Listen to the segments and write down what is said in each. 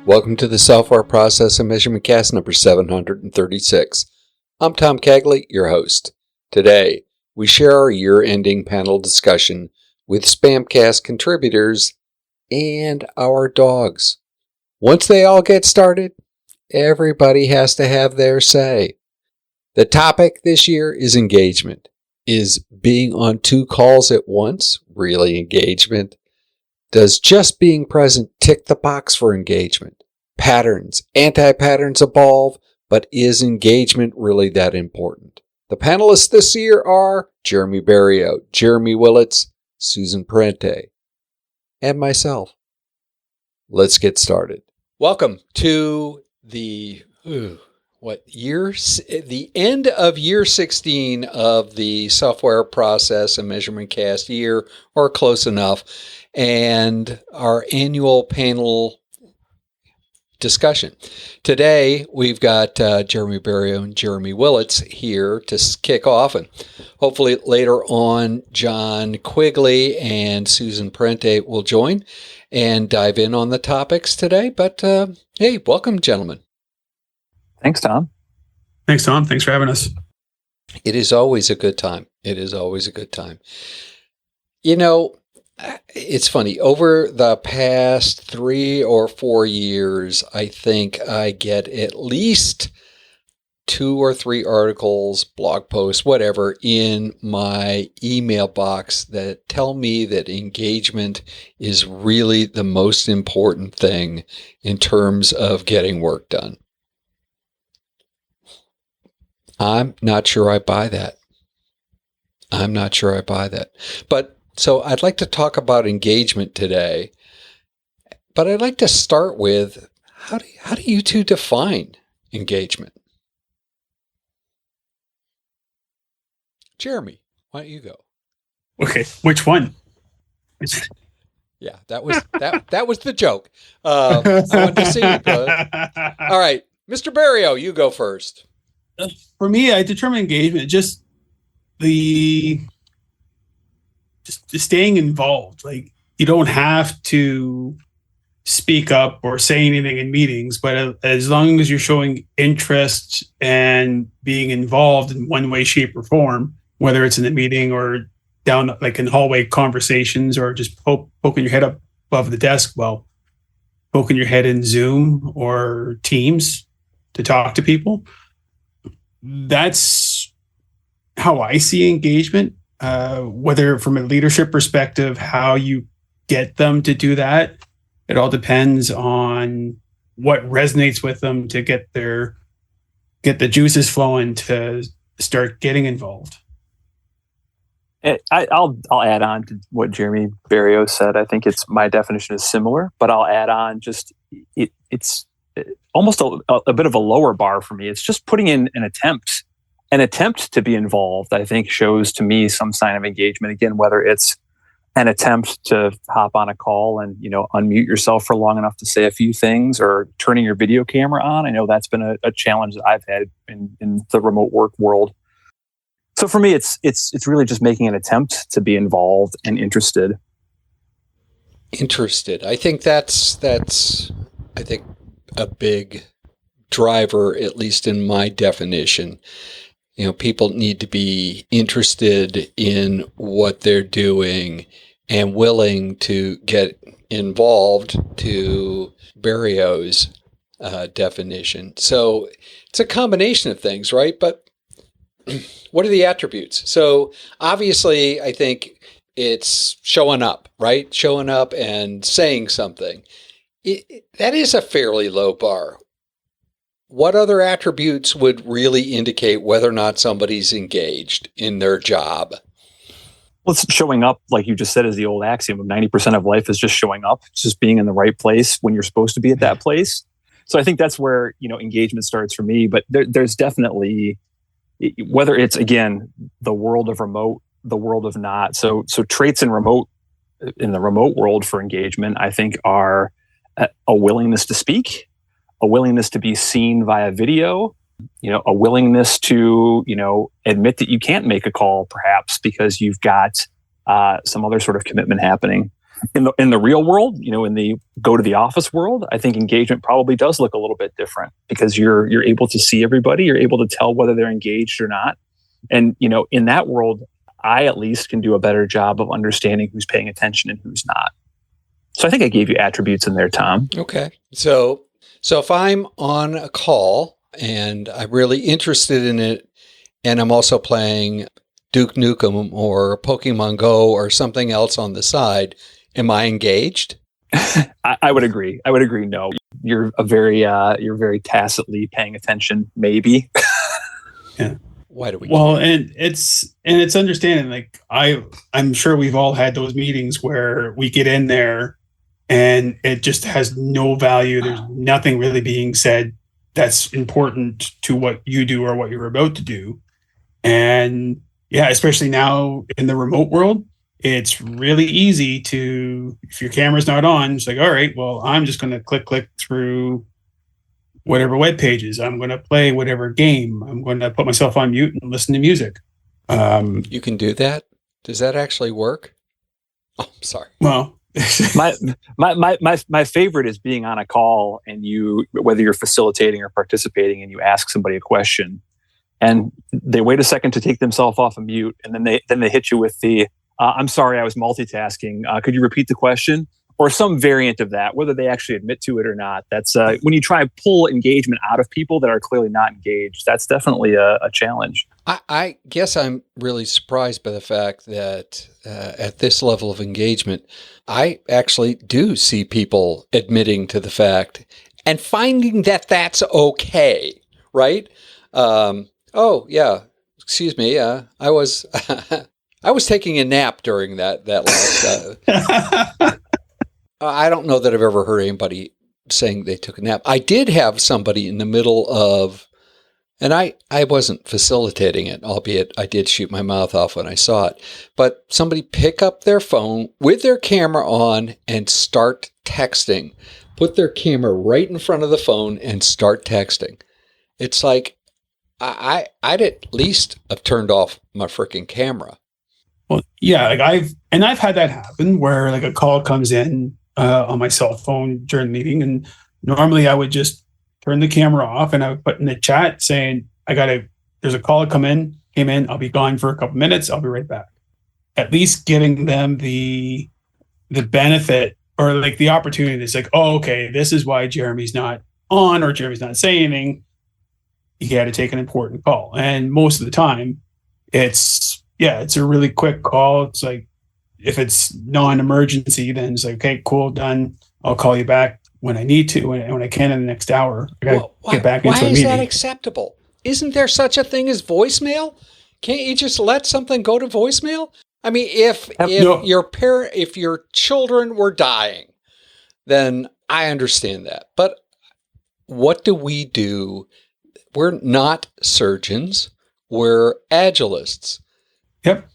Welcome to the Software Process and Measurement Cast number 736. I'm Tom Cagley, your host. Today, we share our year-ending panel discussion with SPaMCAST contributors and our dogs. Once they all get started, everybody has to have their say. The topic this year is engagement. Is being on two calls at once really engagement? Does just being present tick the box for engagement? Patterns, anti-patterns evolve, but is engagement really that important? The panelists this year are Jeremy Barrio, Jeremy Willits, Susan Parente, and myself. Let's get started. Welcome to the the end of year 16 of the Software Process and Measurement Cast year, or close enough, and our annual panel discussion. Today, we've got Jeremy Barrio and Jeremy Willits here to kick off, and hopefully later on, John Quigley and Susan Parente will join and dive in on the topics today. But hey, welcome, gentlemen. Thanks, Tom. Thanks, Tom. Thanks for having us. It is always a good time. You know, it's funny. Over the past 3 or 4 years, I think I get at least 2 or 3 articles, blog posts, whatever, in my email box that tell me that engagement is really the most important thing in terms of getting work done. I'm not sure I buy that. But so I'd like to talk about engagement today, but I'd like to start with how do you two define engagement? Jeremy, why don't you go? Okay, which one? Yeah, that was the joke. I wanted to see you, brother. All right, Mr. Barrio, you go first. For me, I determine engagement just staying involved. Like, you don't have to speak up or say anything in meetings, but as long as you're showing interest and being involved in one way, shape, or form, whether it's in a meeting or down like in hallway conversations or just poking your head up above the desk, poking your head in Zoom or Teams to talk to people. That's how I see engagement. Whether from a leadership perspective, how you get them to do that, it all depends on what resonates with them to get the juices flowing to start getting involved. I'll add on to what Jeremy Barrio said. I think my definition is similar, but I'll add on just it's almost a bit of a lower bar for me. It's just putting in an attempt to be involved. I think shows to me some sign of engagement. Again, whether it's an attempt to hop on a call and unmute yourself for long enough to say a few things, or turning your video camera on. I know that's been a challenge that I've had in the remote work world. So for me, it's really just making an attempt to be involved and interested. I think that's a big driver, at least in my definition. People need to be interested in what they're doing and willing to get involved, to Barrio's definition. So it's a combination of things, right? But what are the attributes? So obviously, I think it's showing up, right? Showing up and saying something. That is a fairly low bar. What other attributes would really indicate whether or not somebody's engaged in their job? Well, it's showing up, like you just said, is the old axiom of 90% of life is just showing up. It's just being in the right place when you're supposed to be at that place. So I think that's where engagement starts for me. But there's definitely, whether it's, again, the world of remote, the world of not. So traits in the remote world for engagement, I think, are a willingness to speak, a willingness to be seen via video, a willingness to, admit that you can't make a call perhaps because you've got some other sort of commitment happening. in the real world, in the go to the office world, I think engagement probably does look a little bit different because you're able to see everybody. You're able to tell whether they're engaged or not. And, in that world, I at least can do a better job of understanding who's paying attention and who's not. So I think I gave you attributes in there, Tom. Okay. So if I'm on a call and I'm really interested in it, and I'm also playing Duke Nukem or Pokemon Go or something else on the side, am I engaged? I would agree. No, you're very tacitly paying attention. Maybe. Yeah. Why do we? Well, and it's understanding. Like I'm sure we've all had those meetings where we get in there and it just has no value. There's nothing really being said that's important to what you do or what you're about to do. And yeah, especially now in the remote world, it's really easy to, if your camera's not on, it's like, all right, well, I'm just going to click through whatever web pages. I'm going to play whatever game. I'm going to put myself on mute and listen to music. You can do that? Does that actually work? Oh, I'm sorry. Well, my favorite is being on a call and whether you're facilitating or participating, and you ask somebody a question and they wait a second to take themselves off of mute, and then they hit you with the I'm sorry, I was multitasking. Could you repeat the question? Or some variant of that, whether they actually admit to it or not. That's when you try to pull engagement out of people that are clearly not engaged. That's definitely a challenge. I guess I'm really surprised by the fact that at this level of engagement, I actually do see people admitting to the fact and finding that that's okay, right? Oh, yeah, excuse me, I was I was taking a nap during that last... I don't know that I've ever heard anybody saying they took a nap. I did have somebody in the middle of, and I wasn't facilitating it, albeit I did shoot my mouth off when I saw it, but somebody pick up their phone with their camera on and start texting. Put their camera right in front of the phone and start texting. It's like, I'd at least have turned off my freaking camera. Well, yeah, like I've had that happen where like a call comes in on my cell phone during the meeting, and normally I would just turn the camera off and I would put in the chat saying, there's a call came in, I'll be gone for a couple minutes, I'll be right back. At least giving them the benefit or like the opportunity. It's like, oh, okay, this is why Jeremy's not on or Jeremy's not saying anything. He had to take an important call. And most of the time it's a really quick call. It's like, if it's non-emergency, then it's like, okay, cool, done. I'll call you back when I need to, when I can in the next hour. I gotta get back into a meeting. Why is that acceptable? Isn't there such a thing as voicemail? Can't you just let something go to voicemail? I mean, if your children were dying, then I understand that. But what do we do? We're not surgeons. We're agilists. Yep.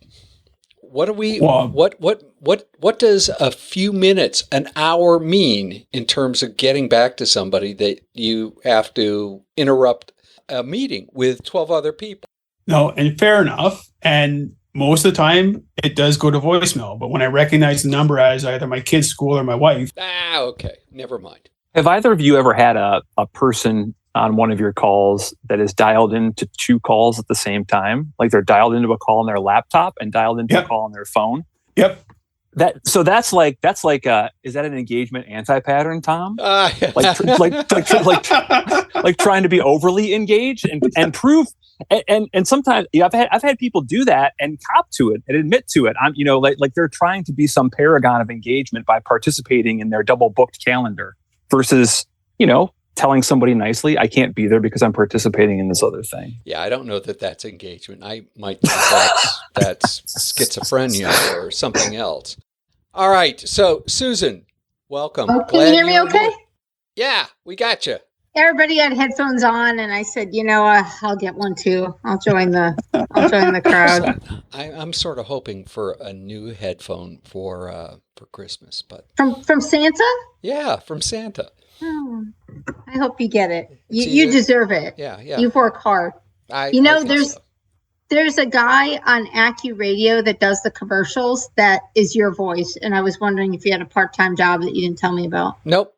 What do we? What does a few minutes, an hour mean in terms of getting back to somebody that you have to interrupt a meeting with 12 other people? No, and fair enough. And most of the time, it does go to voicemail. But when I recognize the number as either my kid's school or my wife, okay, never mind. Have either of you ever had a person on one of your calls that is dialed into two calls at the same time? Like they're dialed into a call on their laptop and dialed into a call on their phone? Yep. That's like is that an engagement anti-pattern, Tom? Like trying to be overly engaged and prove and sometimes I've had people do that and cop to it and admit to it. I'm like they're trying to be some paragon of engagement by participating in their double booked calendar versus telling somebody nicely, I can't be there because I'm participating in this other thing. Yeah, I don't know that that's engagement. I might think that's schizophrenia or something else. All right, so Susan, welcome. Oh, can you hear me okay? Yeah, we got you. Everybody had headphones on, and I said, I'll get one too. I'll join the crowd. I'm sort of hoping for a new headphone for Christmas, but from Santa? Yeah, from Santa. Oh, I hope you get it. You deserve it. Yeah. You've worked hard. I think so. There's a guy on Accu Radio that does the commercials that is your voice. And I was wondering if you had a part-time job that you didn't tell me about. Nope.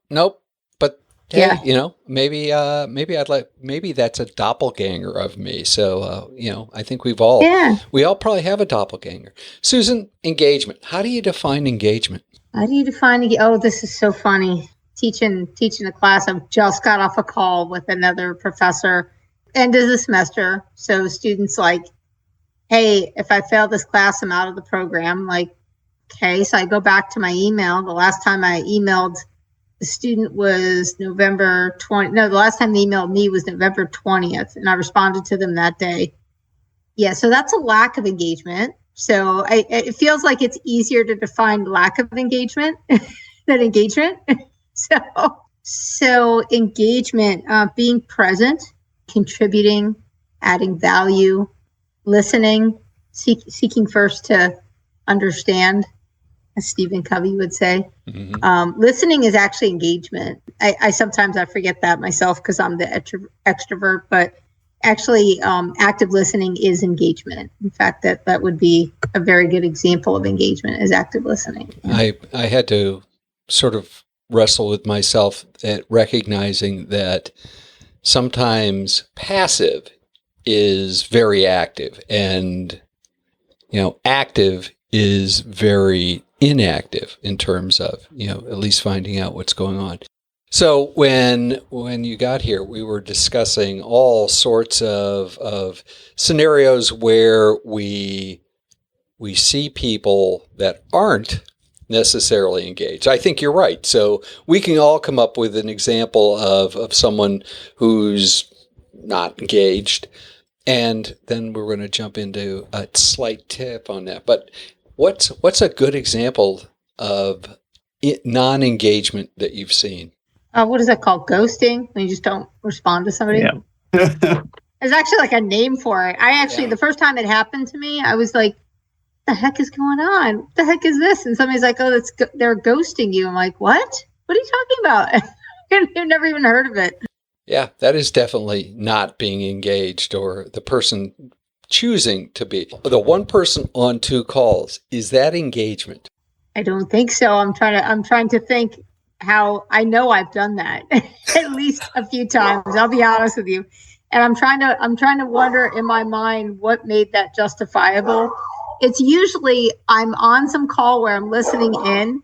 But hey, Yeah. maybe that's a doppelganger of me. So, I think we all probably have a doppelganger. Susan, engagement. How do you define engagement? How do you define oh, this is so funny. Teaching a class. I've just got off a call with another professor, end of the semester. So students like, hey, if I fail this class, I'm out of the program. Like, okay, so I go back to my email. The last time I emailed the student was November 20. No, the last time they emailed me was November 20th, and I responded to them that day. Yeah, so that's a lack of engagement. So it feels like it's easier to define lack of engagement than engagement. So engagement, being present, contributing, adding value, listening, seeking first to understand, as Stephen Covey would say. Mm-hmm. Listening is actually engagement. I sometimes I forget that myself because I'm the extrovert, but actually active listening is engagement. In fact, that would be a very good example of engagement is active listening. I had to sort of wrestle with myself at recognizing that sometimes passive is very active and, active is very inactive in terms of, at least finding out what's going on. So when you got here, we were discussing all sorts of scenarios where we see people that aren't necessarily engaged. I think you're right. So we can all come up with an example of someone who's not engaged. And then we're going to jump into a slight tip on that. But what's a good example of non-engagement that you've seen? What is that called? Ghosting? When you just don't respond to somebody? Yeah. There's actually like a name for it. The first time it happened to me, I was like, what the heck is going on? What the heck is this? And somebody's like, oh, they're ghosting you. I'm like, what? What are you talking about? I've never even heard of it. Yeah, that is definitely not being engaged, or the person choosing to be. The one person on two calls, is that engagement? I don't think so. I'm trying to think how I know I've done that at least a few times. I'll be honest with you. And I'm trying to wonder in my mind what made that justifiable. It's usually I'm on some call where I'm listening in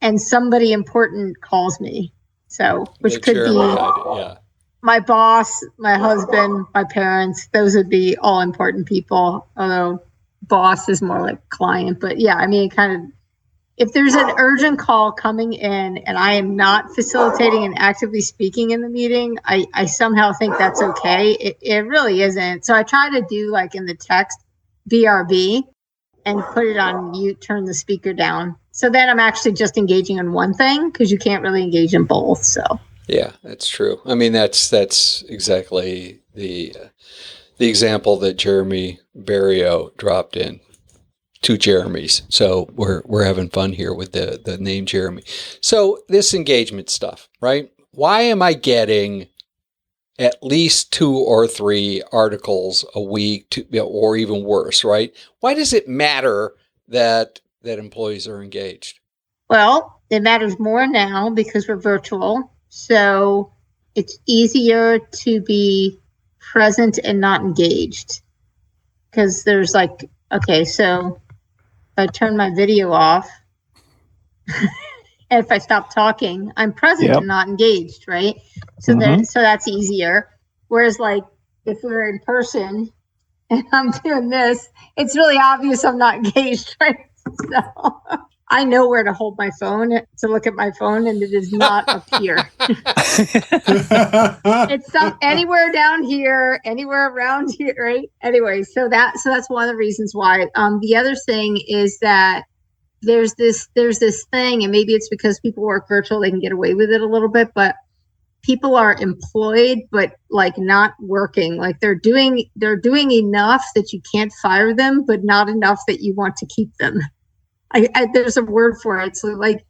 and somebody important calls me. So, which could be my boss, my husband, my parents. Those would be all important people. Although boss is more like client, but yeah, I mean, if there's an urgent call coming in and I am not facilitating and actively speaking in the meeting, I somehow think that's okay. It really isn't. So I try to do like in the text, BRB, and put it on mute, turn the speaker down. So then I'm actually just engaging in one thing because you can't really engage in both. So yeah, that's true. I mean, that's exactly the example that Jeremy Barrio dropped in. Two Jeremys. So we're having fun here with the name Jeremy. So this engagement stuff, right? Why am I getting at least 2 or 3 articles a week, or even worse, right? Why does it matter that employees are engaged? Well, it matters more now because we're virtual. So it's easier to be present and not engaged. Because there's like, okay, so I turn my video off, and if I stop talking, I'm present and not engaged, right? So so that's easier. Whereas, like, if we're in person and I'm doing this, it's really obvious I'm not engaged, right? So I know where to hold my phone to look at my phone, and it is not up here. It's anywhere down here, anywhere around here, right? Anyway, so that's one of the reasons why. The other thing is that there's this thing, and maybe it's because people work virtual, they can get away with it a little bit, but people are employed, but like not working. Like they're doing enough that you can't fire them, but not enough that you want to keep them. There's a word for it. So like,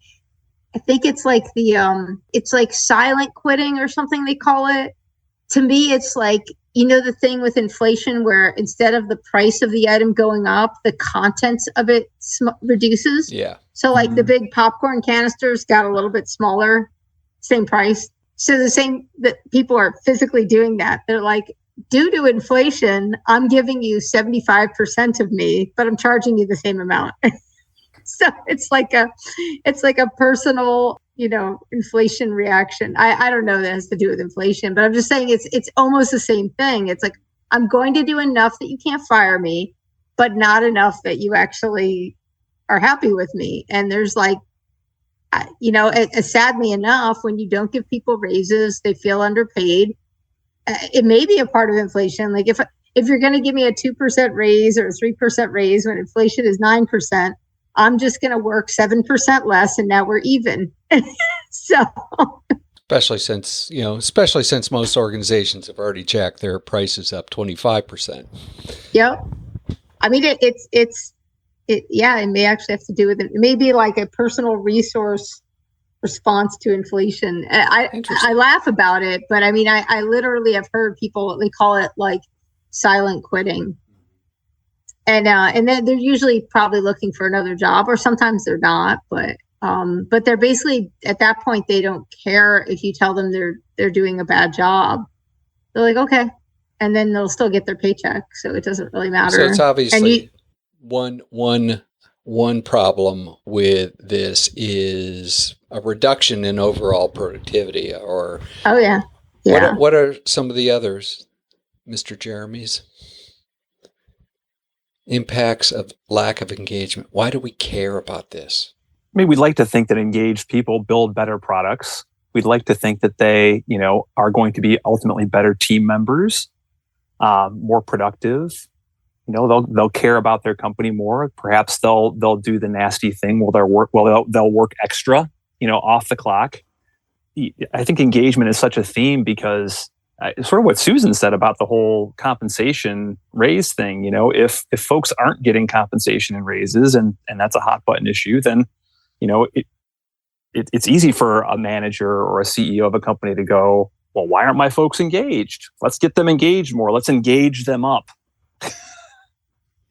I think it's like it's like silent quitting or something they call it. To me, it's like the thing with inflation where instead of the price of the item going up, the contents of it reduces. Yeah. So like the big popcorn canisters got a little bit smaller, same price. So the same that people are physically doing that. They're like, due to inflation, I'm giving you 75% of me, but I'm charging you the same amount. So it's like a personal, inflation reaction. I don't know that has to do with inflation, but I'm just saying it's almost the same thing. It's like, I'm going to do enough that you can't fire me, but not enough that you actually are happy with me. And there's like, sadly enough, when you don't give people raises, they feel underpaid. It may be a part of inflation. Like if you're going to give me a 2% raise or a 3% raise when inflation is 9%, I'm just going to work 7% less, and now we're even. So, especially since most organizations have already jacked their prices up 25%. Yep. I mean, it may actually have to do with it. It may be like a personal resource response to inflation. I laugh about it, but I mean, I literally have heard people, they call it like silent quitting. And then they're usually probably looking for another job, or sometimes they're not, but they're basically at that point, they don't care if you tell them they're doing a bad job. They're like, okay. And then they'll still get their paycheck. So it doesn't really matter. So it's obviously one problem with this is a reduction in overall productivity, or oh yeah. What are some of the others, Mr. Jeremy's? Impacts of lack of engagement. Why do we care about this? I mean, we'd like to think that engaged people build better products. We'd like to think that they, are going to be ultimately better team members, more productive. They'll care about their company more. Perhaps they'll do the nasty thing they'll work extra, off the clock. I think engagement is such a theme because sort of what Susan said about the whole compensation raise thing. If folks aren't getting compensation and raises, and that's a hot button issue, then it's easy for a manager or a CEO of a company to go, well, why aren't my folks engaged? Let's get them engaged more. Let's engage them up.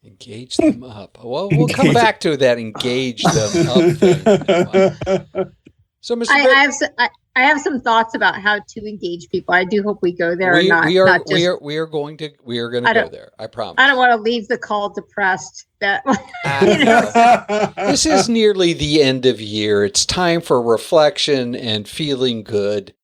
Engage them up. Well, we'll come back to that engage them up thing. So, Mr. I have some thoughts about how to engage people. I do hope we go there. We are going to go there. I promise. I don't want to leave the call depressed. This is nearly the end of year. It's time for reflection and feeling good.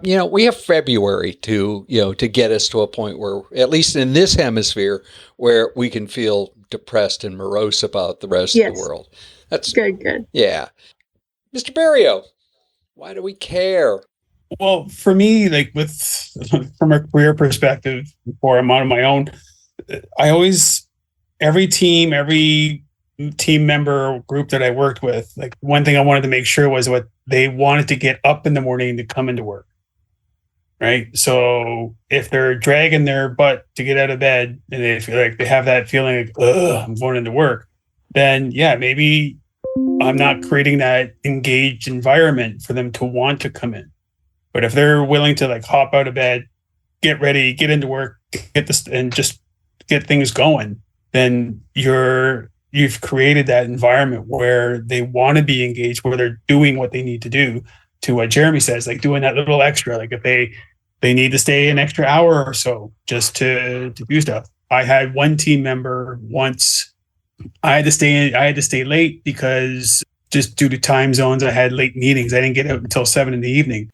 We have February to get us to a point where, at least in this hemisphere, where we can feel depressed and morose about the rest of the world. That's good. Yeah. Mr. Barrio, why do we care? Well, for me, like from a career perspective, before I'm on my own, every team member or group that I worked with, like one thing I wanted to make sure was what they wanted to get up in the morning to come into work. Right. So if they're dragging their butt to get out of bed and they feel like they have that feeling like, ugh, I'm going into work, then maybe I'm not creating that engaged environment for them to want to come in. But if they're willing to like hop out of bed, get ready, get into work, get this and just get things going, then you've created that environment where they want to be engaged, where they're doing what they need to do. To what Jeremy says, like doing that little extra, like if they need to stay an extra hour or so just to do stuff. I had one team member once, I had to stay late because just due to time zones, I had late meetings. I didn't get out until 7 p.m.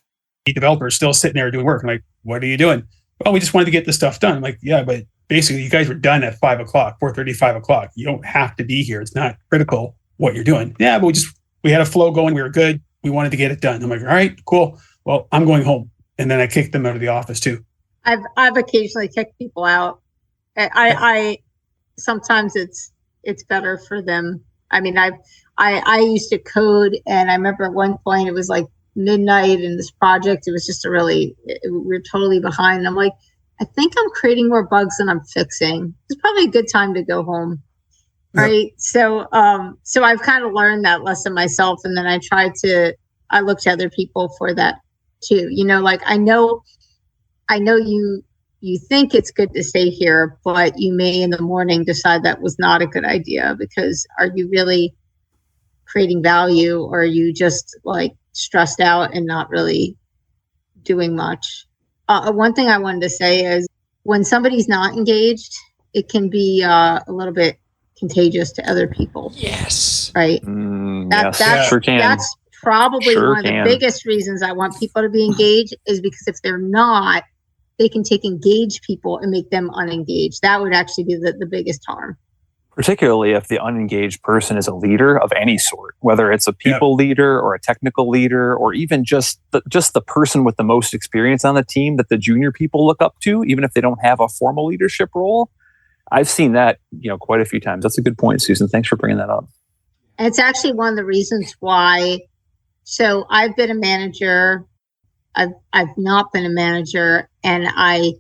The developer's still sitting there doing work. I'm like, what are you doing? Well, we just wanted to get this stuff done. I'm like, yeah, but basically you guys were done at 5 o'clock, 4:30, 5 o'clock. You don't have to be here. It's not critical what you're doing. Yeah, but we had a flow going. We were good. We wanted to get it done. I'm like, all right, cool. Well, I'm going home. And then I kicked them out of the office too. I've occasionally kicked people out. I sometimes it's better for them. I mean, I used to code, and I remember at one point it was like midnight in this project. It was just we're totally behind. And I'm like, I think I'm creating more bugs than I'm fixing. It's probably a good time to go home. Right. Yep. So I've kind of learned that lesson myself. And then I look to other people for that too. Like I know you you think it's good to stay here, but you may in the morning decide that was not a good idea, because are you really creating value, or are you just like stressed out and not really doing much? One thing I wanted to say is when somebody's not engaged, it can be a little bit contagious to other people. Yes. Right. Yes, sure can. That's probably one of the biggest reasons I want people to be engaged, is because if they're not, they can take engaged people and make them unengaged. That would actually be the biggest harm. Particularly if the unengaged person is a leader of any sort, whether it's a people leader or a technical leader, or even just the person with the most experience on the team that the junior people look up to, even if they don't have a formal leadership role. I've seen that, quite a few times. That's a good point, Susan. Thanks for bringing that up. And it's actually one of the reasons why. So I've been a manager. I've not been a manager, and I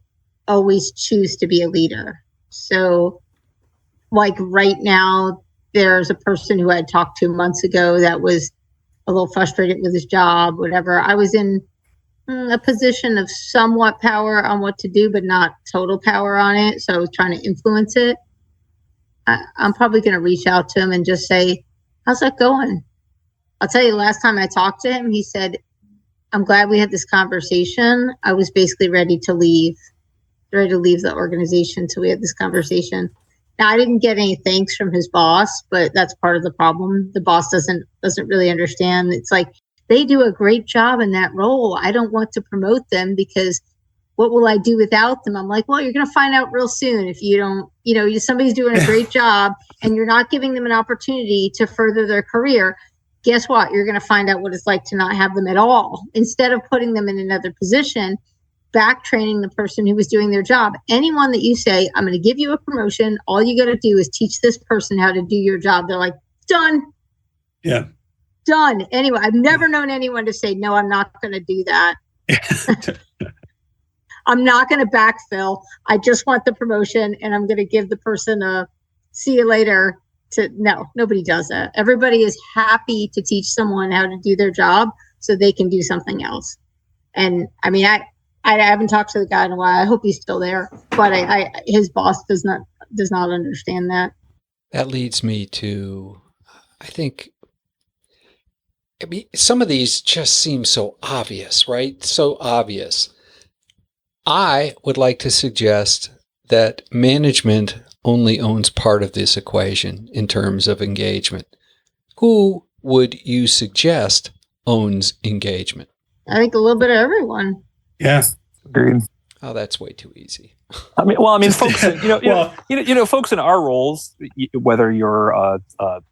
always choose to be a leader. So like right now, there's a person who I had talked to months ago that was a little frustrated with his job, whatever. I was in a position of somewhat power on what to do, but not total power on it. So I was trying to influence it. I'm probably going to reach out to him and just say, how's that going? I'll tell you, last time I talked to him, he said, I'm glad we had this conversation. I was basically ready to leave the organization. So we had this conversation. Now, I didn't get any thanks from his boss, but that's part of the problem. The boss doesn't really understand. It's like, they do a great job in that role. I don't want to promote them because what will I do without them? I'm like, well, you're going to find out real soon if you don't, somebody's doing a great job and you're not giving them an opportunity to further their career. Guess what? You're going to find out what it's like to not have them at all. Instead of putting them in another position, back training the person who was doing their job. Anyone that you say, I'm going to give you a promotion, all you got to do is teach this person how to do your job. They're like, done. Yeah. Done. Anyway, I've never known anyone to say, no, I'm not going to do that. I'm not going to backfill. I just want the promotion, and I'm going to give the person a see you later. No, nobody does that. Everybody is happy to teach someone how to do their job so they can do something else. And I mean, I haven't talked to the guy in a while. I hope he's still there, but his boss does not understand that. That leads me to, I mean, some of these just seem so obvious, right? So obvious. I would like to suggest that management only owns part of this equation in terms of engagement. Who would you suggest owns engagement? I think a little bit of everyone. Yeah. Agreed. Oh, that's way too easy. Folks, folks in our roles, whether you're a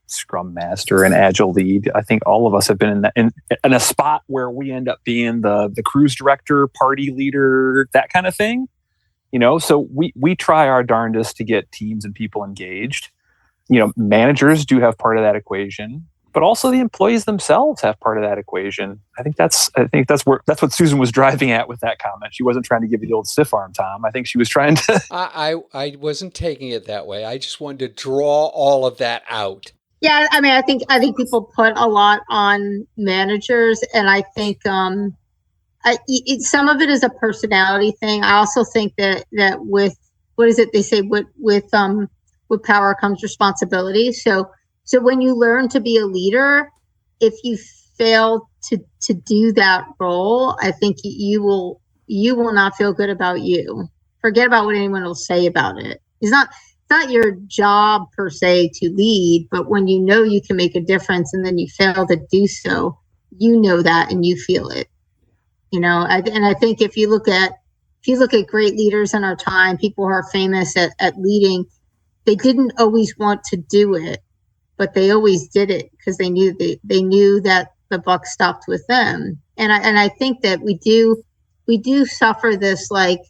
Scrum Master, an Agile lead, I think all of us have been in a spot where we end up being the cruise director, party leader, that kind of thing. So we try our darndest to get teams and people engaged. Managers do have part of that equation, but also the employees themselves have part of that equation. I think that's what Susan was driving at with that comment. She wasn't trying to give you the old stiff arm, Tom. I think she was trying to. I wasn't taking it that way. I just wanted to draw all of that out. Yeah, I mean, I think people put a lot on managers, and I think some of it is a personality thing. I also think that with what is it they say with power comes responsibility. So when you learn to be a leader, if you fail to do that role, I think you will not feel good about you. Forget about what anyone will say about it. It's not your job per se to lead, but when you know you can make a difference and then you fail to do so, you know that and you feel it. And I think if you look at great leaders in our time, people who are famous at leading, they didn't always want to do it, but they always did it because they knew that the buck stopped with them. And I think that we do suffer this, like,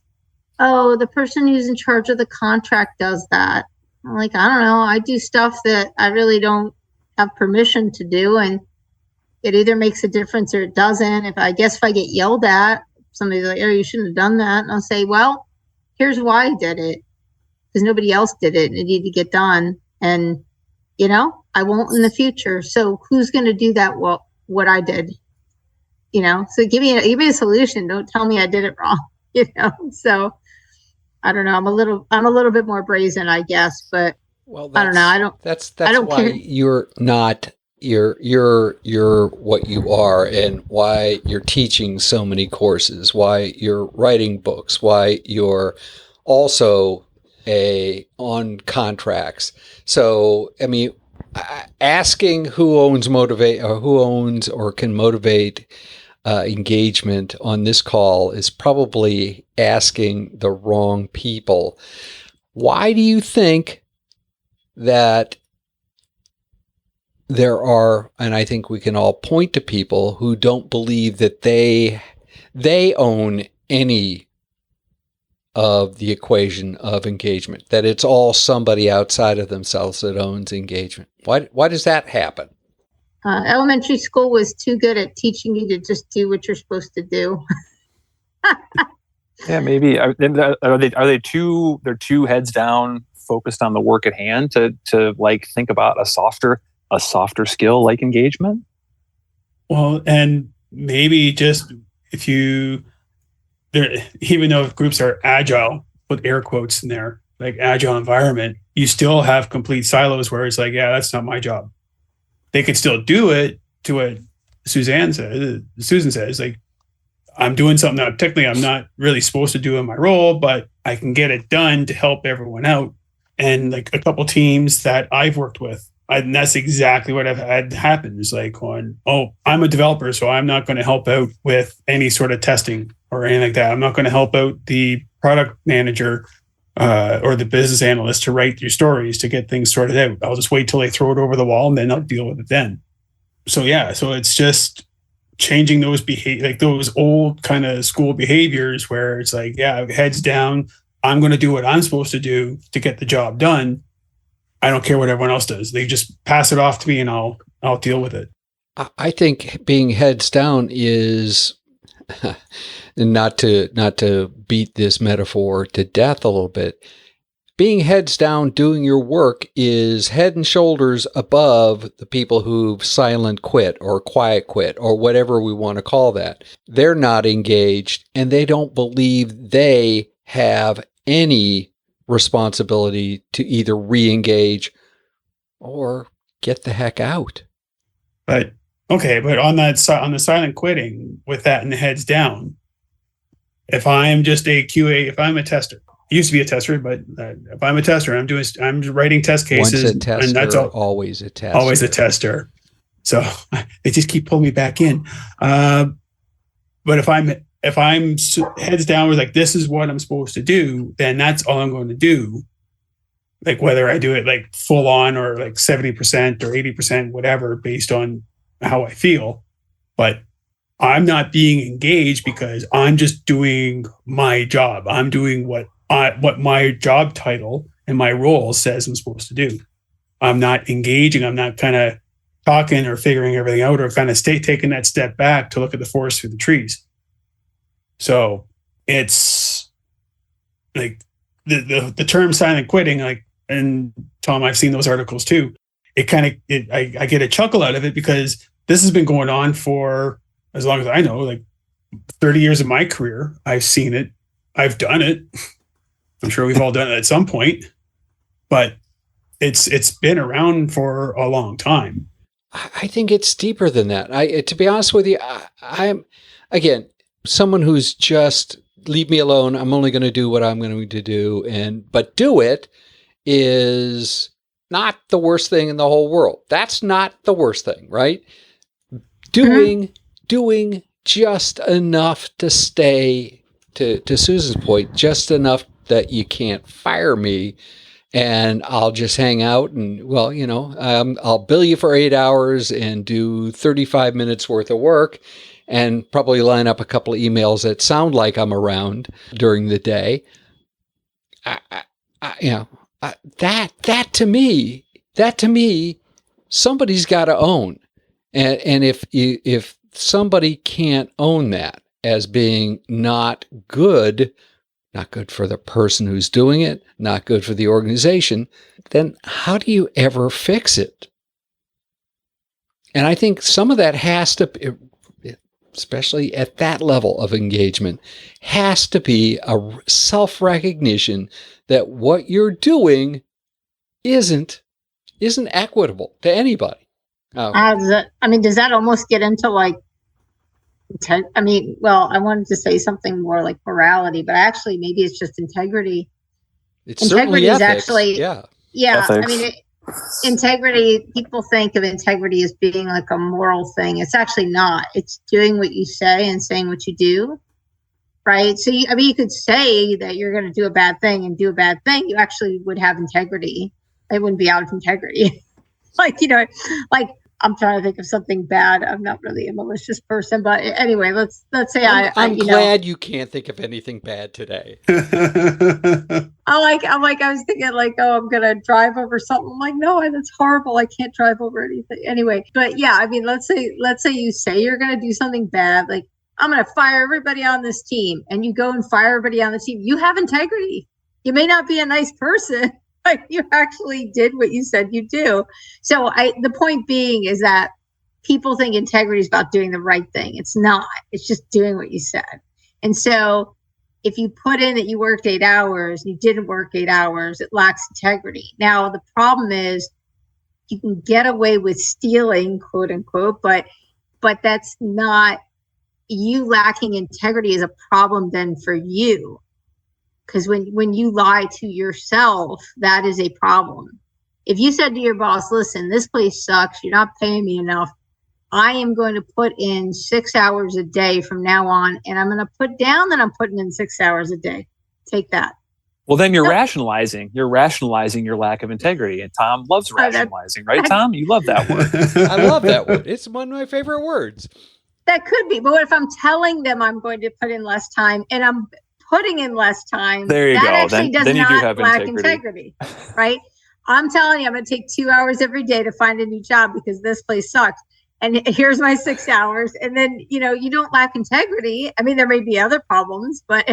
oh, the person who's in charge of the contract does that. I'm like, I don't know. I do stuff that I really don't have permission to do, and it either makes a difference or it doesn't. If I get yelled at, somebody's like, oh, you shouldn't have done that. And I'll say, well, here's why I did it. Because nobody else did it and it needed to get done. And, I won't in the future. So who's going to do that? Well, what I did, so give me a solution. Don't tell me I did it wrong, So I don't know. I'm a little bit more brazen, I guess, but Well, I don't know. That's I don't why care. you're not you're what you are, and why you're teaching so many courses, why you're writing books, why you're also on contracts. So, I mean, asking who owns or can motivate engagement on this call is probably asking the wrong people. Why do you think that there are, and I think we can all point to people who don't believe that they own any of the equation of engagement, that it's all somebody outside of themselves that owns engagement? Why does that happen? Elementary school was too good at teaching you to just do what you're supposed to do. Yeah, maybe. Are they too? They're too heads down, focused on the work at hand to like think about a softer skill like engagement. Well, and maybe just if you, even though groups are agile, put air quotes in there, like agile environment, you still have complete silos where it's like, yeah, that's not my job. They could still do it to what Susan says, like, I'm doing something that technically I'm not really supposed to do in my role, but I can get it done to help everyone out. And like a couple teams that I've worked with, and that's exactly what I've had happen. Is like, I'm a developer, so I'm not going to help out with any sort of testing or anything like that. I'm not going to help out the product manager or the business analyst to write your stories to get things sorted out. I'll just wait till they throw it over the wall and then I'll deal with it then. So it's just changing those like those old kind of school behaviors where it's like, yeah, heads down, I'm going to do what I'm supposed to do to get the job done. I don't care what everyone else does. They just pass it off to me and I'll deal with it. I think being heads down is not to beat this metaphor to death a little bit. Being heads down, doing your work is head and shoulders above the people who've silent quit or quiet quit or whatever we want to call that. They're not engaged and they don't believe they have any responsibility to either re-engage or get the heck out. But okay, but on the silent quitting with that and the heads down, if I'm just a QA, if I'm a tester, I used to be a tester, but if I'm a tester, I'm writing test cases. Once a tester, and that's always a tester. Always a tester. So they just keep pulling me back in. But if I'm heads down with like, this is what I'm supposed to do, then that's all I'm going to do. Like whether I do it like full on or like 70% or 80%, whatever, based on how I feel. But I'm not being engaged because I'm just doing my job. I'm doing what my job title and my role says I'm supposed to do. I'm not engaging. I'm not kind of talking or figuring everything out or kind of taking that step back to look at the forest through the trees. So it's like the term silent quitting, like, and Tom, I've seen those articles too. I get a chuckle out of it because this has been going on for as long as I know, like 30 years of my career. I've seen it. I've done it. I'm sure we've all done it at some point, but it's been around for a long time. I think it's deeper than that. To be honest with you, I'm again someone who's just leave me alone. I'm only going to do what I'm going to do, but do it is not the worst thing in the whole world. That's not the worst thing, right? Doing just enough to stay, to Susan's point, just enough that you can't fire me and I'll just hang out and, I'll bill you for 8 hours and do 35 minutes worth of work and probably line up a couple of emails that sound like I'm around during the day. That to me, somebody's got to own. And if somebody can't own that as being not good for the person who's doing it, not good for the organization, then how do you ever fix it? And I think some of that has to especially at that level of engagement, has to be a self-recognition that what you're doing isn't equitable to anybody. Does that almost get into like, I wanted to say something more like morality, but actually maybe it's just integrity. It's integrity is ethics. Actually, Ethics. Integrity, people think of integrity as being like a moral thing. It's actually not. It's doing what you say and saying what you do, right? So, you could say that you're going to do a bad thing and do a bad thing. You actually would have integrity. It wouldn't be out of integrity. I'm trying to think of something bad. I'm not really a malicious person, but anyway, let's say I'm glad you can't think of anything bad today. I was thinking like, oh, I'm gonna drive over something. I'm like, no, that's horrible. I can't drive over anything. Anyway, but yeah, let's say you say you're gonna do something bad, like I'm gonna fire everybody on this team, and you go and fire everybody on the team. You have integrity. You may not be a nice person, but you actually did what you said you do. So the point being is that people think integrity is about doing the right thing. It's not. It's just doing what you said. And so if you put in that you worked 8 hours, you didn't work 8 hours, it lacks integrity. Now, the problem is you can get away with stealing, quote unquote, but that's not, you lacking integrity is a problem then for you. Because when you lie to yourself, that is a problem. If you said to your boss, listen, this place sucks, you're not paying me enough, I am going to put in 6 hours a day from now on, and I'm going to put down that I'm putting in 6 hours a day. Take that. Well, then you're rationalizing. You're rationalizing your lack of integrity. And Tom loves rationalizing, right, Tom? You love that word. I love that word. It's one of my favorite words. That could be. But what if I'm telling them I'm going to put in less time and I'm putting in less time? There you go. Actually then you do have lack integrity, right? I'm telling you, I'm going to take 2 hours every day to find a new job because this place sucks. And here's my 6 hours. And then, you don't lack integrity. There may be other problems, but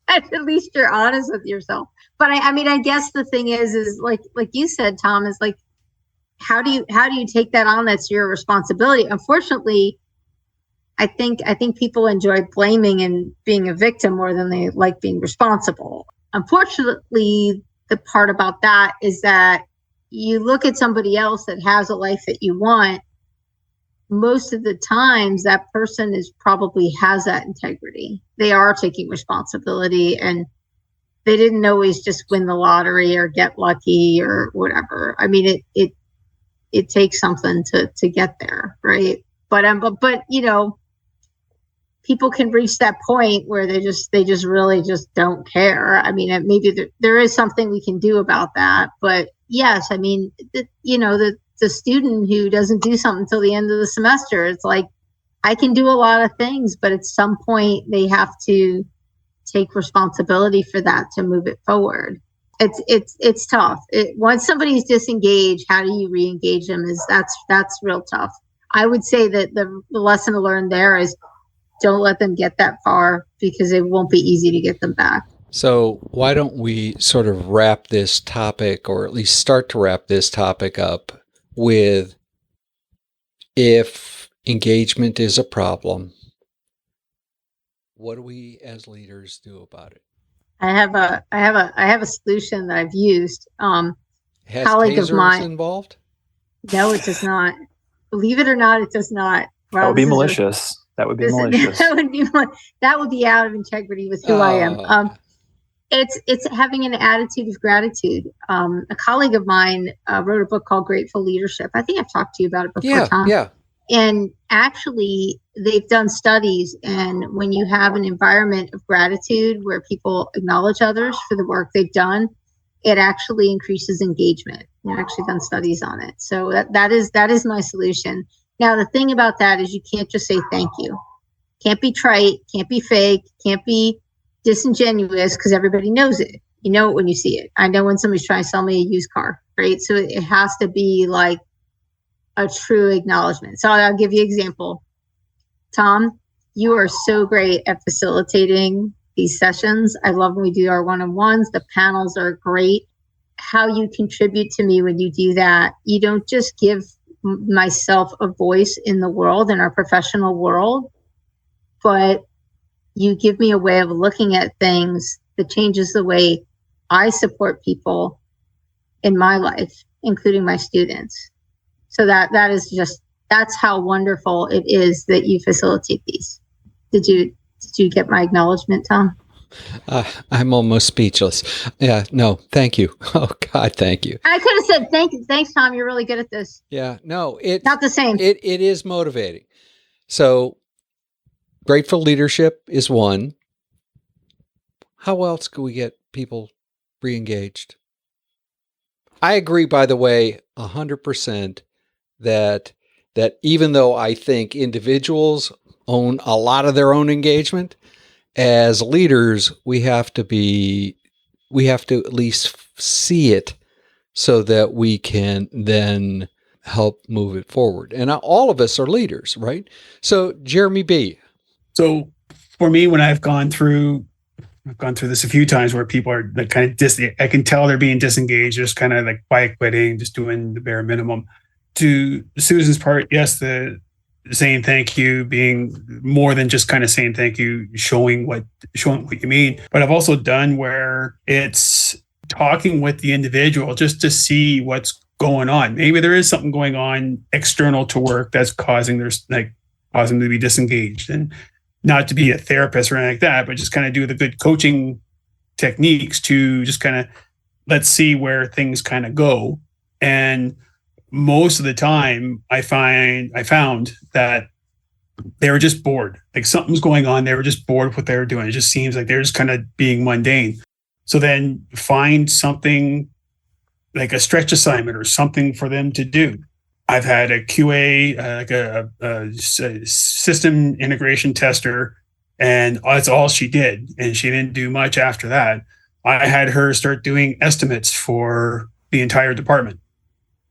at least you're honest with yourself. But I guess the thing is like you said, Tom, is like, how do you take that on? That's your responsibility. Unfortunately, I think people enjoy blaming and being a victim more than they like being responsible. Unfortunately, the part about that is that you look at somebody else that has a life that you want. Most of the times that person probably has that integrity. They are taking responsibility, and they didn't always just win the lottery or get lucky or whatever. It takes something to get there, right? But people can reach that point where they just really just don't care. Maybe there is something we can do about that, but yes, the student who doesn't do something until the end of the semester, it's like, I can do a lot of things, but at some point they have to take responsibility for that to move it forward. It's tough. Once somebody's disengaged, how do you re-engage them? That's real tough. I would say that the lesson to learn there is don't let them get that far, because it won't be easy to get them back. So why don't we sort of wrap this topic, or at least start to wrap this topic up with, if engagement is a problem, what do we as leaders do about it? I have a solution that I've used. Has colleague tasers of mine involved? No, it does not. Believe it or not, it does not. Well, that would be malicious. That would be malicious. That would be out of integrity with who I am. It's having an attitude of gratitude. A colleague of mine wrote a book called Grateful Leadership. I think I've talked to you about it before, Tom. Yeah. And actually, they've done studies, and when you have an environment of gratitude where people acknowledge others for the work they've done, it actually increases engagement. They've actually done studies on it. So that is my solution. Now, the thing about that is you can't just say thank you. Can't be trite, can't be fake, can't be disingenuous, because everybody knows it. You know it when you see it. I know when somebody's trying to sell me a used car, right? So it has to be like a true acknowledgement. So I'll give you an example. Tom, you are so great at facilitating these sessions. I love when we do our one-on-ones. The panels are great. How you contribute to me when you do that. You don't just give myself a voice in the world, in our professional world, but you give me a way of looking at things that changes the way I support people in my life, including my students. So that's how wonderful it is that you facilitate these. Did you get my acknowledgement, Tom? I'm almost speechless. Yeah, no, thank you. Oh God, thank you. I could have said thanks, Tom. You're really good at this. Yeah, no, it's not the same. It is motivating. So, grateful leadership is one. How else can we get people re-engaged? I agree, by the way, 100% that even though I think individuals own a lot of their own engagement, as leaders, we have to at least see it so that we can then help move it forward. And all of us are leaders, right? So Jeremy B. So for me, when I've gone through this a few times where people are like kind of I can tell they're being disengaged, just kind of like quiet quitting, just doing the bare minimum. To Susan's part, yes, the saying thank you, being more than just kind of saying thank you, showing what you mean. But I've also done where it's talking with the individual just to see what's going on. Maybe there is something going on external to work that's causing them to be disengaged, and not to be a therapist or anything like that, but just kind of do the good coaching techniques to just kind of let's see where things kind of go. And most of the time I found that they were just bored. Like something's going on. They were just bored with what they were doing. It just seems like they're just kind of being mundane. So then find something like a stretch assignment or something for them to do. I've had a QA, like a system integration tester, and that's all she did. And she didn't do much after that. I had her start doing estimates for the entire department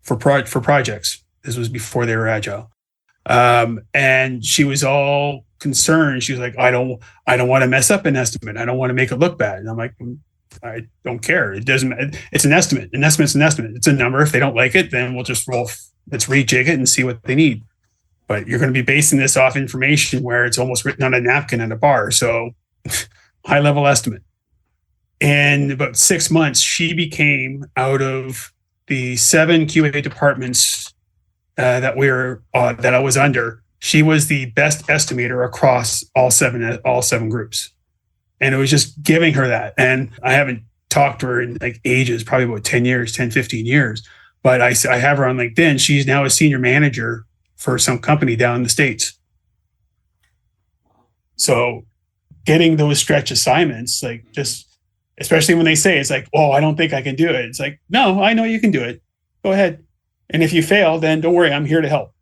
for projects. This was before they were agile. And she was all concerned. She was like, I don't want to mess up an estimate. I don't want to make it look bad. And I'm like, I don't care. It doesn't, it's an estimate. An estimate's an estimate. It's a number. If they don't like it, then we'll just let's rejig it and see what they need. But you're going to be basing this off information where it's almost written on a napkin at a bar. So high level estimate. In about 6 months, she became, out of the 7 QA departments that I was under, she was the best estimator across all seven groups. And it was just giving her that. And I haven't talked to her in like ages, probably about 15 years. But I have her on LinkedIn. She's now a senior manager for some company down in the States. So getting those stretch assignments, like just, especially when they say it's like, oh, I don't think I can do it. It's like, no, I know you can do it. Go ahead. And if you fail, then don't worry, I'm here to help.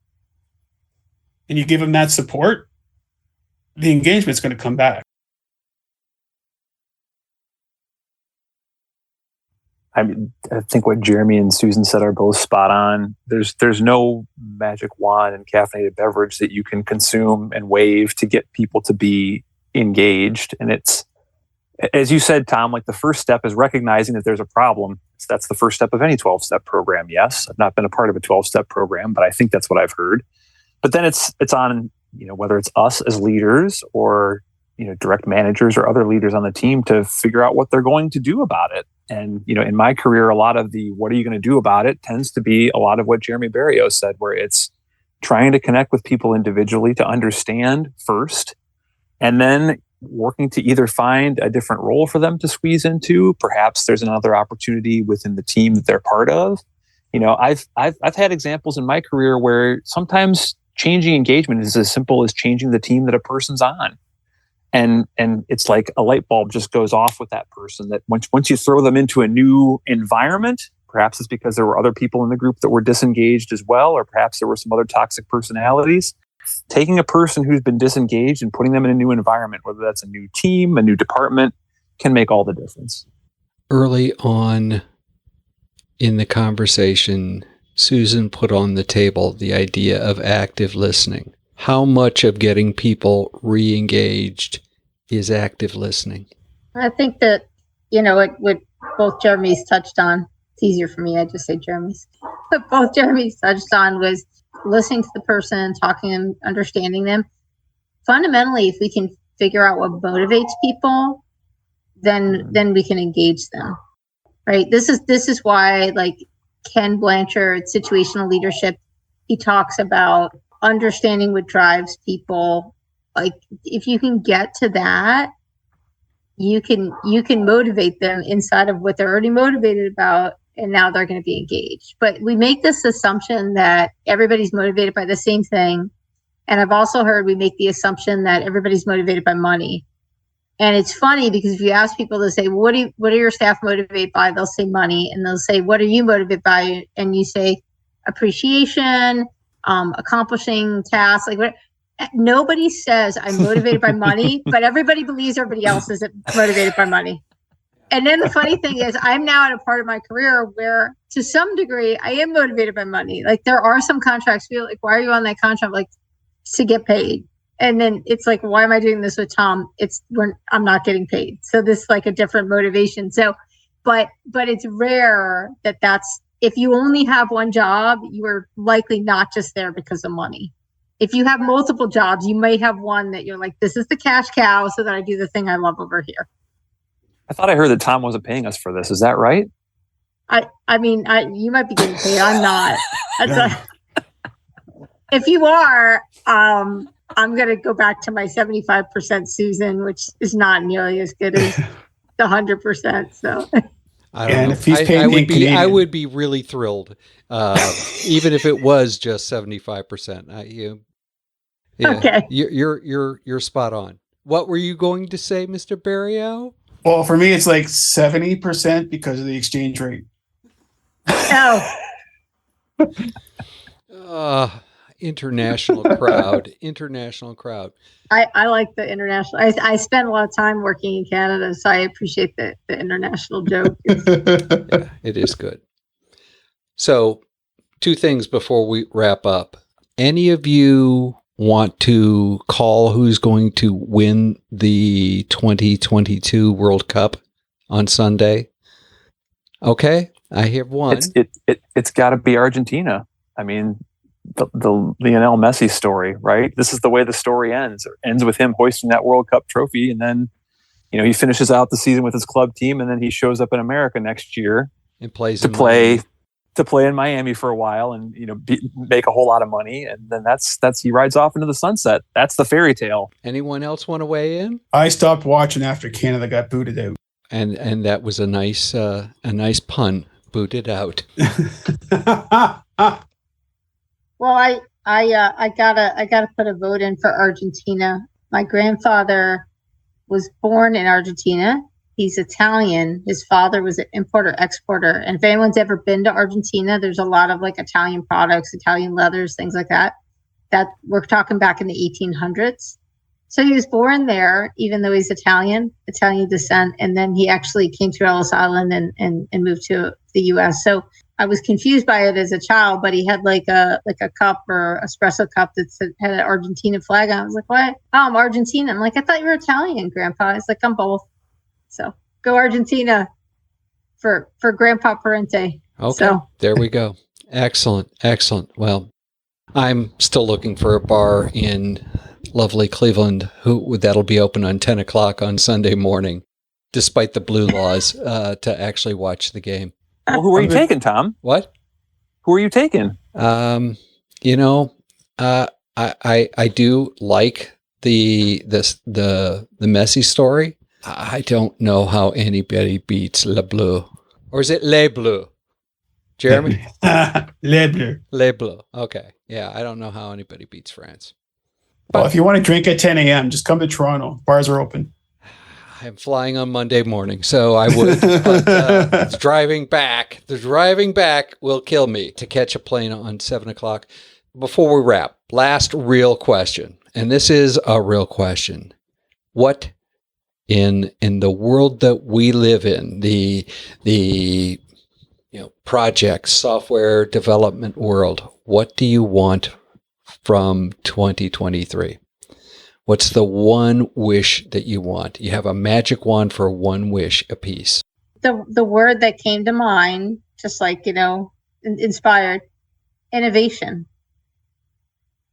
And you give them that support, the engagement's going to come back. I mean, I think what Jeremy and Susan said are both spot on. There's no magic wand and caffeinated beverage that you can consume and wave to get people to be engaged. And it's, as you said, Tom, like the first step is recognizing that there's a problem. That's the first step of any 12-step program. Yes, I've not been a part of a 12-step program, but I think that's what I've heard. But then it's on, whether it's us as leaders or, direct managers or other leaders on the team to figure out what they're going to do about it. And, in my career, a lot of the what are you going to do about it tends to be a lot of what Jeremy Berrios said, where it's trying to connect with people individually to understand first, and then working to either find a different role for them to squeeze into. Perhaps there's another opportunity within the team that they're part of. I've had examples in my career where sometimes changing engagement is as simple as changing the team that a person's on. And it's like a light bulb just goes off with that person, that once you throw them into a new environment, perhaps it's because there were other people in the group that were disengaged as well, or perhaps there were some other toxic personalities. Taking a person who's been disengaged and putting them in a new environment, whether that's a new team, a new department, can make all the difference. Early on in the conversation, Susan put on the table the idea of active listening. How much of getting people re-engaged is active listening? I think that, what both Jeremy's touched on, it's easier for me, I just say Jeremy's, but both Jeremy's touched on was listening to the person, talking and understanding them. fundamentally, if we can figure out what motivates people, then we can engage them, right? This is why, like, Ken Blanchard, situational leadership, he talks about understanding what drives people. Like, if you can get to that, you can motivate them inside of what they're already motivated about, and now they're going to be engaged. But we make this assumption that everybody's motivated by the same thing. And I've also heard we make the assumption that everybody's motivated by money. And it's funny because if you ask people to say, what are your staff motivated by? They'll say money. And they'll say, what are you motivated by? And you say appreciation, accomplishing tasks, like what. Nobody says I'm motivated by money, but everybody believes everybody else is motivated by money. And then the funny thing is, I'm now at a part of my career where, to some degree, I am motivated by money. Like, there are some contracts, feel like, why are you on that contract? Like, to get paid. And then it's like, why am I doing this with Tom? It's when I'm not getting paid. So this is like a different motivation. So, but it's rare that's, if you only have one job, you are likely not just there because of money. If you have multiple jobs, you might have one that you're like, this is the cash cow so that I do the thing I love over here. I thought I heard that Tom wasn't paying us for this. Is that right? I mean, you might be getting paid. I'm not. If you are, I'm going to go back to my 75% Susan, which is not nearly as good as the 100%. So. I don't know. If he's paying I would be really thrilled, even if it was just 75%. Yeah, okay. You're spot on. What were you going to say, Mr. Barrio? Well, for me, it's like 70% because of the exchange rate. Oh. International crowd. I like the international. I spent a lot of time working in Canada, so I appreciate the international joke. Yeah, it is good. So, two things before we wrap up. Any of you want to call who's going to win the 2022 World Cup on Sunday? Okay, I have one. It's got to be Argentina. I mean, the Lionel Messi story, right? This is the way the story ends. It ends with him hoisting that World Cup trophy, and then, he finishes out the season with his club team, and then he shows up in America next year and plays to play in Miami for a while, and make a whole lot of money, and then that's he rides off into the sunset. That's the fairy tale. Anyone else want to weigh in? I stopped watching after Canada got booted out, and that was a nice pun. Booted out. Well, I gotta put a vote in for Argentina. My grandfather was born in Argentina. He's Italian. His father was an importer-exporter. And if anyone's ever been to Argentina, there's a lot of like Italian products, Italian leathers, things like that. That we're talking back in the 1800s. So he was born there, even though he's Italian descent. And then he actually came to Ellis Island and moved to the U.S. So I was confused by it as a child, but he had like a cup or espresso cup that had an Argentina flag on. I was like, what? Oh, I'm Argentina. I'm like, I thought you were Italian, Grandpa. It's like, I'm both. So go Argentina for Grandpa Parente. Okay, so. There we go. Excellent. Well, I'm still looking for a bar in lovely Cleveland that'll be open on 10 o'clock on Sunday morning, despite the blue laws, to actually watch the game. Well, who are you taking, Tom? What? Who are you taking? I do like the Messi story. I don't know how anybody beats Le Bleu. Or is it Les Bleus? Jeremy? Les Bleus. Les Bleus. Okay. Yeah, I don't know how anybody beats France. Well, if you want to drink at 10 a.m., just come to Toronto. Bars are open. I'm flying on Monday morning, so I would. But driving back will kill me to catch a plane on 7 o'clock. Before we wrap, last real question, and this is a real question. What in the world that we live in, the project, software development world, what do you want from 2023? What's the one wish that you want? You have a magic wand for one wish apiece. The word that came to mind, just like, inspired, innovation.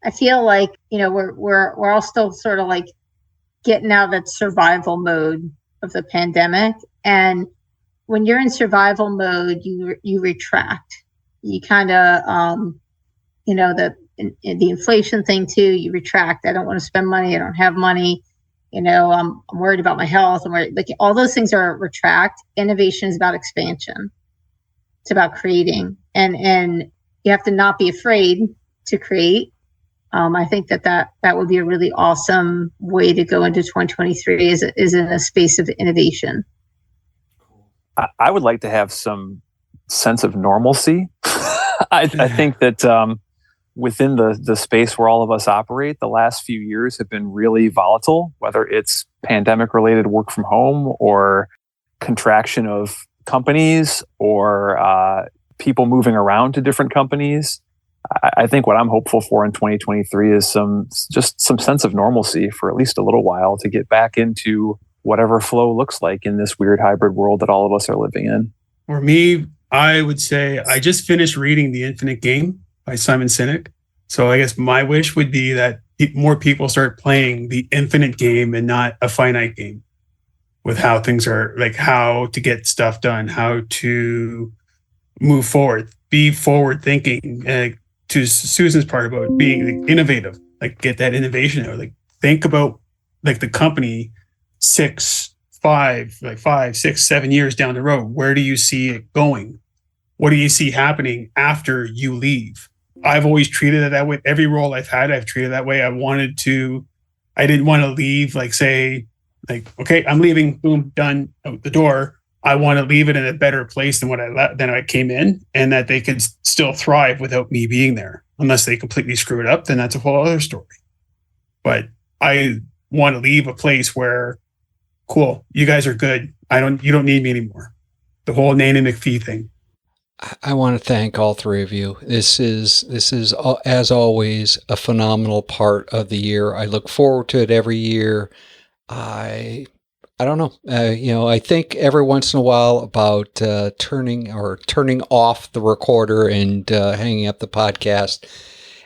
I feel like, we're all still sort of like getting out of that survival mode of the pandemic. And when you're in survival mode, you retract. You kind of, the inflation thing too, you retract. I don't want to spend money. I don't have money. I'm worried about my health. I'm worried, like all those things are retract. Innovation is about expansion. It's about creating, and you have to not be afraid to create. I think that would be a really awesome way to go into 2023 is in a space of innovation. I would like to have some sense of normalcy. I think that within the space where all of us operate, the last few years have been really volatile, whether it's pandemic-related work from home or contraction of companies or people moving around to different companies. I think what I'm hopeful for in 2023 is some sense of normalcy for at least a little while to get back into whatever flow looks like in this weird hybrid world that all of us are living in. For me, I would say I just finished reading The Infinite Game by Simon Sinek. So I guess my wish would be that more people start playing the infinite game and not a finite game, with how things are, like how to get stuff done, how to move forward, be forward thinking. To Susan's part about being innovative, like get that innovation out. Like think about like the company 5, 6, 7 years down the road. Where do you see it going? What do you see happening after you leave? I've always treated it that way. Every role I've had, I've treated that way. I didn't want to leave, okay, I'm leaving, boom, done, out the door. I want to leave it in a better place than than I came in, and that they can still thrive without me being there. Unless they completely screw it up, then that's a whole other story. But I want to leave a place where, cool, you guys are good. You don't need me anymore. The whole Nana McPhee thing. I want to thank all three of you. This is as always a phenomenal part of the year. I look forward to it every year. I don't know. I think every once in a while about turning off the recorder and hanging up the podcast.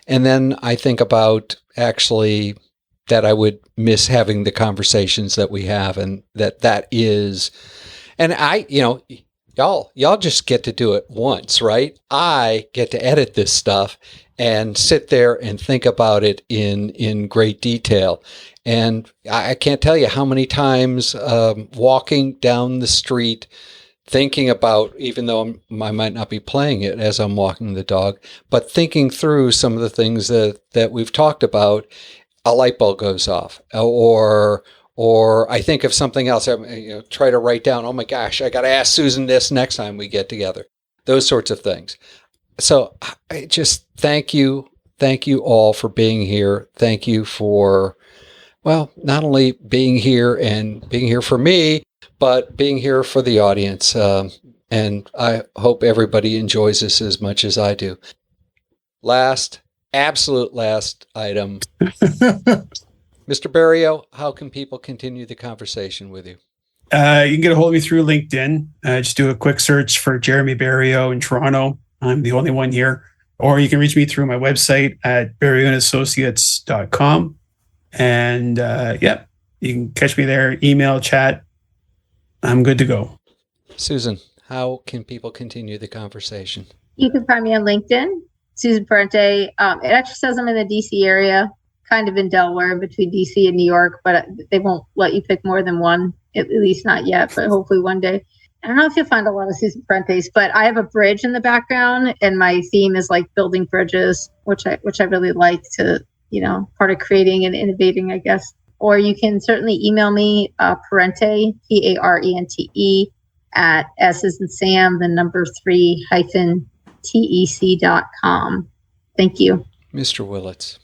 And then I think about actually that I would miss having the conversations that we have, and that is, and y'all just get to do it once, right? I get to edit this stuff and sit there and think about it in great detail. And I can't tell you how many times walking down the street, thinking about, even though I might not be playing it as I'm walking the dog, but thinking through some of the things that we've talked about, a light bulb goes off, or I think of something else. I try to write down, oh my gosh, I got to ask Susan this next time we get together. Those sorts of things. So I just thank you all for being here. Thank you for, well, not only being here and being here for me, but being here for the audience. And I hope everybody enjoys this as much as I do. Absolute last item. Mr. Barrio, how can people continue the conversation with you? You can get a hold of me through LinkedIn. Just do a quick search for Jeremy Barrio in Toronto. I'm the only one here. Or you can reach me through my website at barrioandassociates.com. And you can catch me there, email, chat. I'm good to go. Susan, how can people continue the conversation? You can find me on LinkedIn, Susan Parente. It actually says I'm in the DC area, kind of in Delaware, between DC and New York, but they won't let you pick more than one, at least not yet, but hopefully one day. I don't know if you'll find a lot of Susan Parentes, but I have a bridge in the background, and my theme is like building bridges, which I really like to, part of creating and innovating, I guess. Or you can certainly email me, Parente, Parente, at S as in Sam, 3 -tec.com. Thank you. Mr. Willits.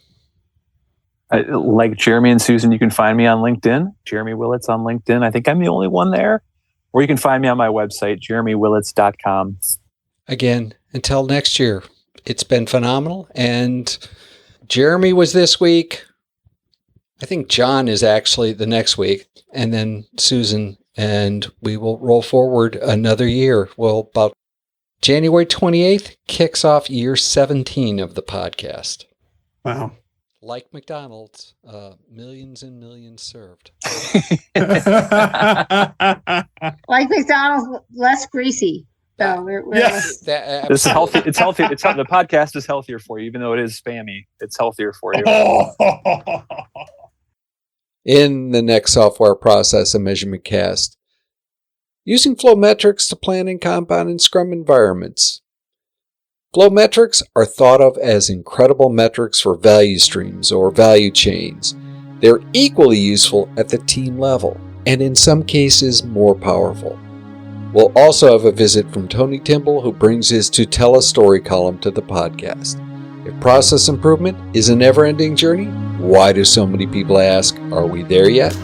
Like Jeremy and Susan, you can find me on LinkedIn, Jeremy Willits on LinkedIn. I think I'm the only one there. Or you can find me on my website, jeremywillits.com. Again, until next year, it's been phenomenal. And Jeremy was this week. I think John is actually the next week. And then Susan, and we will roll forward another year. Well, about January 28th kicks off year 17 of the podcast. Wow. Like McDonald's, millions and millions served. Like McDonald's, less greasy. So we're Yes. This is healthy. It's healthy. The podcast is healthier for you, even though it is spammy. It's healthier for you. In the next software process and measurement cast, using flow metrics to plan in Kanban and Scrum environments. Flow metrics are thought of as incredible metrics for value streams or value chains. They're equally useful at the team level, and in some cases more powerful. We'll also have a visit from Tony Timbol, who brings his To Tell a Story column to the podcast. If process improvement is a never-ending journey, why do so many people ask, are we there yet?